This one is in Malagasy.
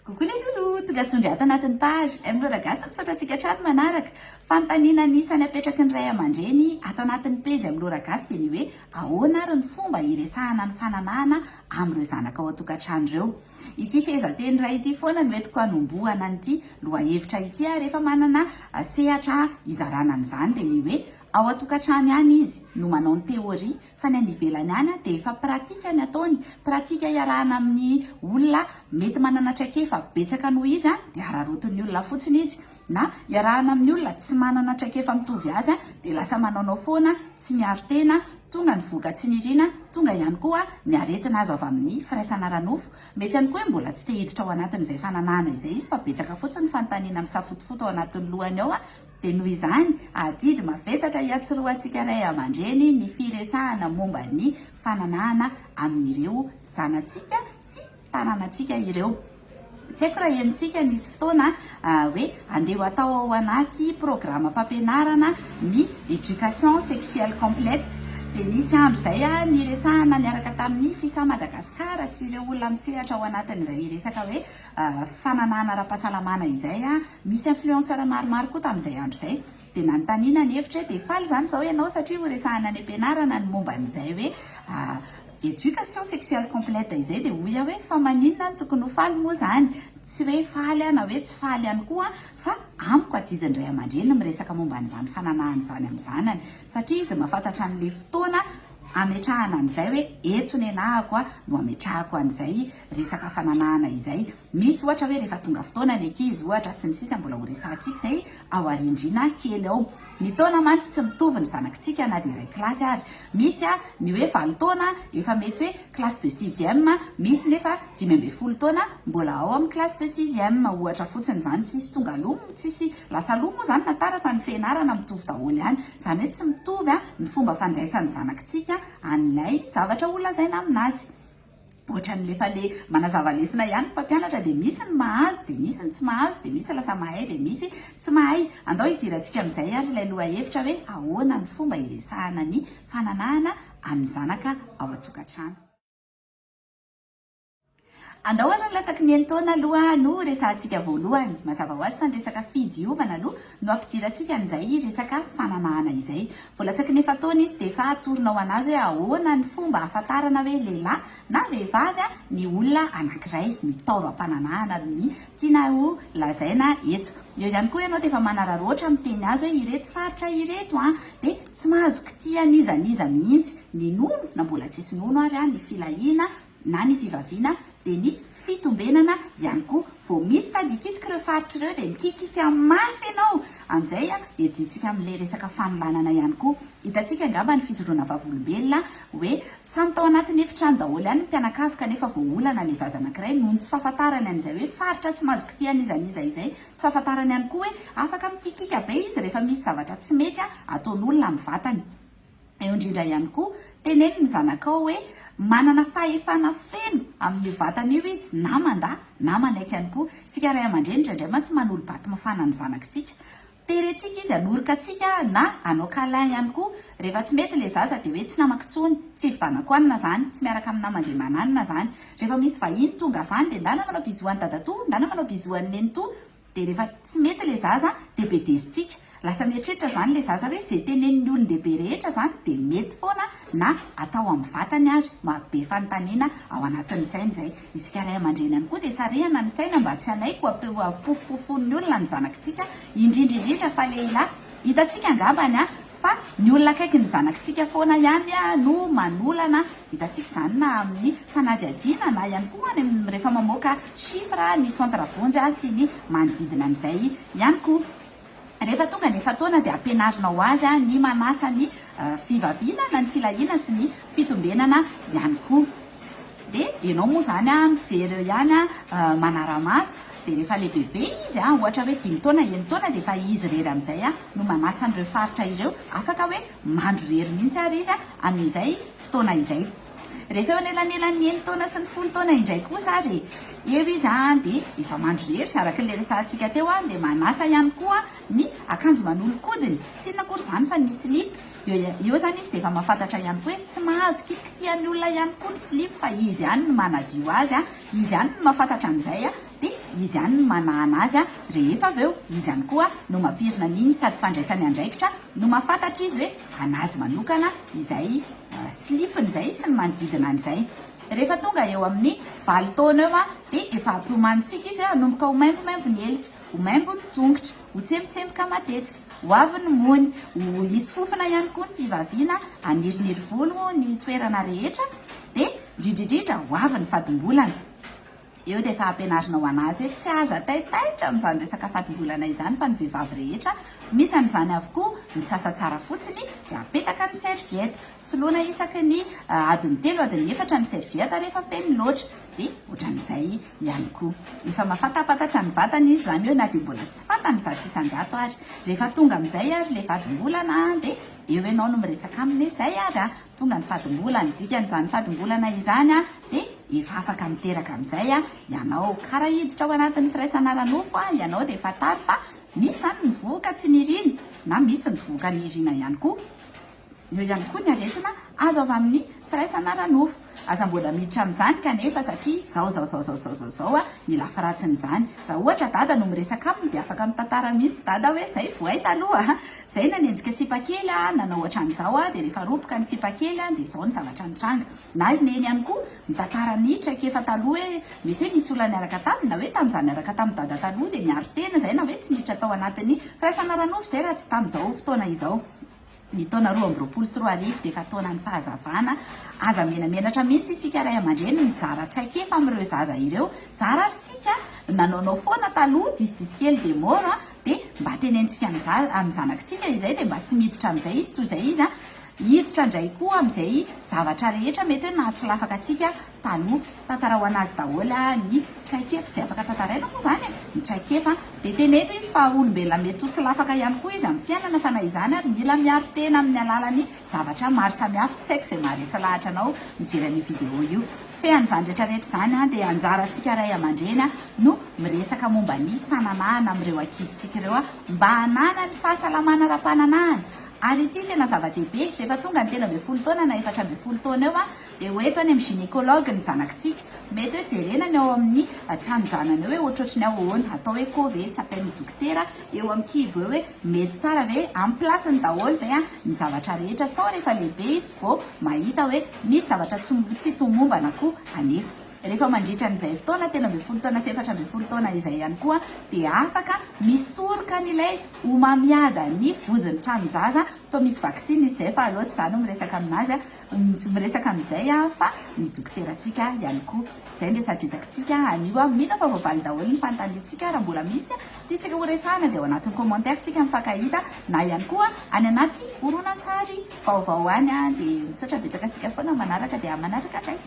Kokoa ilay lolo tonga sondry ato anatin'ny page miloragasa misaotra antsika trano manaraka fanontaniana nisany apetraky ny ray aman-dreny ato anatin'ny pejy miloragasa dia ny hoe ahoana ary ny fomba iresahana ny fananana amin'ireo zanaka ao an-tokantrano ireo. Ity fehezanteny iray ity foana no entiko hanombohana an'ity lohahevitra ity rehefa manana sehatra izarana an'izany dia ny hoe ao an-tokantrano ihany izy no manao ny teoria fa ny any ivelany ihany dia efa pratika ny ataony, pratika iarahana amin'ny olona mety manana traikefa betsaka noho izy dia araroton'ny olona fotsiny izy, na iarahana amin'ny olona tsy manana traikefa mitovy azy dia lasa manaonao foana tsy miaro tena, tonga ny voka tsy nirina, tonga ihany koa ny aretina azo avy amin'ny firaisana ranofo. Mety ihany koa mbola tsy tehiditra ao anatin'izay fananana izay izy fa betsaka fotsiny fanontaniana misafotofoto ao anatin'ny lohany ao dia noho izany adidy mavesatra hiatsoroantsika ray aman-dreny ny firesahana momba ny fananana amin'ireo zanantsika sy tanànantsika ireo. Tsy haiko raha enitsika nisy fotoana hoe andeha atao ao anaty programa mpampianarana ny éducation sexuelle complète dia nisy andro izay niresahana niaraka tamin'ny FISA Madagasikara sy ireo olona misehatra ao anatin'izay resaka hoe fananana ara-pahasalamana izay misy influenceur maromaro koa tamin'izay andro izay dia nanontaniana ny hevitra dia faly zany izao ianao satria horesahana any am-pianarana ny momba n'izay hoe éducation sexuelle complète izay dia hoy hoe fa maninona no tokony ho faly moa zany, tsy hoe faly na hoe tsy faly ihany koa fa amiko adidiny ray aman-dreny miresaka momba n'izany fananahana izany amin'ny zanany satria izy mahafantatra n'ilay fotoana ametrahana an'izay hoe eto ny anahako no ametrahako an'izay resaka fananahana izay. Misy ohatra hoe rehefa tonga fotoana ny ankizy ohatra sy ny sisa mbola ho resahantsika izay ao arindrina kely ao. Ny taona mantsy tsy mitovy ny zanakitsika na dia iray kilasy ary. Misy ny hoe 20 taona efa mety hoe classe de 6e, misy nefa 15 taona mbola ao amin'ny classe de 6e ohatra fotsiny zany, tsisy tonga lomo, tsisy lasa lomo zany natara fa ny fianarana mitovy daholo ihany. Zany hoe tsy mitovy ny fomba fandraisan'ny zanakitsika an'ilay zavatra olazaina aminazy. Ohatra n'lefa le manazava lesona ihany mpampianatra dia misy ny mahazo dia misy ny tsy mahazo dia misy lasa mahay dia misy tsy mahay. Andao hidirantsika amin'izay ary ilay lohahevitra hoe ahoana ny fomba iresahana ny fananahana amin'ny zanaka ao an-tokantrano. Andao ary latsaky ny taona aloha no resahantsika voalohany mazava ho azy fa ny resaka fidiovana aloha no ampidirantsika an'izay resaka fananahana izay. Voalatsaky ny efa taona izy dia efa atorina ao anazy hoe ahoana ny fomba ahafantarana hoe lehilahy na vehivavy ny olona anankiray mitaovam-pananahana ny tiana ho lazaina eto. Eo ihany koa ianao dia efa manararoatra miteny azy hoe ireto faritra ireto dia tsy mahazo kitian'izaniza mihitsy ny nono na mbola tsisy nono ary ny filahiana na ny fivaviana dia ny fitombenana ihany koa. Vao misy tady kitika ireo faritra ireo dia mikikika mafy ianao amin'izay edintsika amin'ilay resaka fanolanana ihany koa. Hitantsika angamba ny fijoroana vavolombelona hoe samy tao anatin'ny efitrano daholo ihany ny mpianakavy kanefa vao olana ilay zaza anankiray noho tsy fahafantarany an'izay hoe faritra tsy mahazo kitian'izaniza izay, tsy fahafantarany ihany koa hoe afaka mikikika be izy rehefa misy zavatra tsy mety ataon'olona amin'ny vatany. Eo indrindra ihany koa teneny ny zanakao hoe manana fahefana feno amin'ny vatany io izy na mandahy na manaiky ihany koa. Sika ray aman-dreny indraindray mantsy manolo-bato mafana ny zanakitsika, terentsika izy hanoroka atsika na anao câlin ihany koa. Rehefa tsy mety ilay zaza dia hoe tsy naman-kitsony, tsy vitanako anina zany, tsy miaraka amin'ny namany mananina zany. Rehefa misy vahiny tonga avany dia ndana manao bizoan'ny dadatoa, ndana manao bizoan'ny nenitoa. Dia rehefa tsy mety ilay zaza dia bedezitsika. Lasa mieritreritra zany ilay zaza hoe izay tenenin'ny olon-dehibe rehetra zany dia mety foana na atao amin'ny vatany ary mahabe fanontaniana ao anatin'ny saina izay. Isika ray aman-dreny ihany koa dia sarihana ny saina mba tsy hanaiko apofopofon'ny olona ny zanakitsika indrindrindrindra fa lehilahy. Hitantsika angambany fa ny olona akaiky ny zanakitsika foana ihany no manolana. Hitantsika izany na amin'ny fanadihadiana na ihany koa rehefa mamoaka chiffre ny centre vonjy sy ny manodidina an'izay ihany koa. Rehefa tonga ny efa taona dia ampianarina ho azy ny manasa ny fivaviana na ny filahiana sy ny fitombenana ihany koa. Dia ianao moa zany mijery eo ihany manara-maso dia rehefa le bebe izy ohatra hoe 10 taona 1 taona dia efa izy rery amin'izay no manasa an'ireo faritra ireo afaka hoe mandro rery mihitsy ary izy amin'izay fotoana izay. Rehefa eo anelanelan'ny 1 taona sy ny 10 taona indray kosa ary eo izy dia efa mandro rery araka ilay resahantsika teo dia manasa ihany koa ny akanjo manolo-kodiny, tsy inona koa izany fa ny slip. Eo zany izy dia efa mahafantatra ihany koa hoe tsy mahazo kitikitian'ny olona ihany koa ny slip fa izy ihany no manadio azy, izy ihany no mahafantatra an'izay dia izy ihany no manahana azy a rehefa avy eo izy ihany koa no mampirina an'iny sady fandraisany andraikitra no mahafantatra izy hoe anazy manokana izay slipiny zay sy ny manodidina an'izay. Rehefa tonga eo amin'ny 8 taona eo a de efa ampihomanitsika izy hoe anomboka ho maimbomaimbo ny elika, ho maimbo ny tongotra, ho tsembotsemboka matetsika, ho avy ny mony, ho isy fofona ihany koa ny fivaviana, aniriniry volo ny toerana rehetra, de indrindrindrindra ho avy ny fadim-bolana. Eo dia efa ampianarina ho anazy hoe tsy aza taitaitra amin'izany resaka fatim-bolana izany fa ny vehivavy rehetra misy an'izany avokoa misasa tsara fotsiny dia apetaka ny serviette, soloina isaky ny adiny 3 adiny 4 ny serviette rehefa feno loatra dia ohatran'izay ihany koa. Efa mahafantapatatra ny vatany izy zany hoe na dia mbola tsy fantany zato isan-jato ary rehefa tonga amin'izay ary le fadim-bolana dia eo ianao no miresaka aminy izay ary tonga ny fadim-bolana, dikan'izany fadim-bolana izany dia efa afaka miteraka amin'izay ianao karaha hiditra ao anatin'ny firaisana ranofo ianao dia efa tary fa misy zany ny voka tsy nirina na misy ny voka nirina ihany koa. Eo ihany koa ny aretina azo avy amin'ny firaisana ranofo. Aza mbola miditra amin'izany kanefa satria zao ny lafiratsin'izany. Raha ohatra dada no miresaka aminy dia afaka mitantara mihitsy dada hoe zay voay taloha zay nanenjika sipakely nanao ohatran'izao dia rehefa ropoka ny sipakely dia zao ny zavatra nitranga. Na neny ihany koa mitantara niditra kefa taloha hoe mety hoe nisy olona niaraka taminy na hoe tamin'izany niaraka tamin'ny dada taloha dia niaro tena zay na hoe tsy niditra tao anatin'ny firaisana ranofo zay raha tsy tamin'izao fotoana izao. Ny taona 2024 dia efa taonan'ny fahazavana. Aza menamenatra mihitsy isika ray aman-dreny mizara traikefa amin'ireo zaza ireo. Zara sika nanaonao foana taloha disidisykely dia mora dia mba tenentsika amin'ny zanakitsika izay dia mba tsy miditra amin'izay izy toy izay izy hiditra indray koa amin'izay zavatra rehetra mety hoe nahasolafaka atsika taloha. Tantara ho anazy daholo ny traikefa izay afaka tantaraina moa zany ny traikefa dia teneno izy fa olombelona mety ho solafaka ihany koa izy amin'ny fiainana fa na izany ary mila miaro tena amin'ny alalany zavatra maro samihafa. Tsy haiko izay maharesy lahatra anao mijery ny video io. Fean'izany rehetrarehetra zany dia anjarantsika ray aman-dreny no miresaka momba ny fananahana amin'ireo ankizitsika ireo mba hanana ny fahasalamana ara-pananahana. Ary ity tena zava-dehibe rehefa tonga ny 13 taona na 14 taona eo dia hoeto any amin'ny gynécologue ny zanakitsika. Mety hoe jerenany ao amin'ny tranonjanany hoe ohatrohatrany ahoana atao hoe kove tsy apain'ny dokotera eo amin'ny kibo eo hoe mety tsara ve amin'ny plasiny daholo ve ny zavatra rehetra sao rehefa lehibe izy vao mahita hoe misy zavatra tsy tomombana koa anefa. Rehefa mandritra n'izay fotoana 13 taona sy 14 taona izay ihany koa dia afaka misoroka n'ilay homamiada ny voziny tranonjaza. Toa misy vaksiny izay fa aloha tsy izany miresaka aminazy miresaka amin'izay fa ny dokoteratsika ihany koa. Izay ny resadresakitsika anio mino fa voavaly daholo ny fanontaniantsika raha mbola misy dia tsika ho resahana dia ao anatin'ny commentaire-tsika mifankahita na ihany koa any anaty horonan-tsary vaovao any dia misaotra betsaka antsika foana manaraka dia manaraka indray.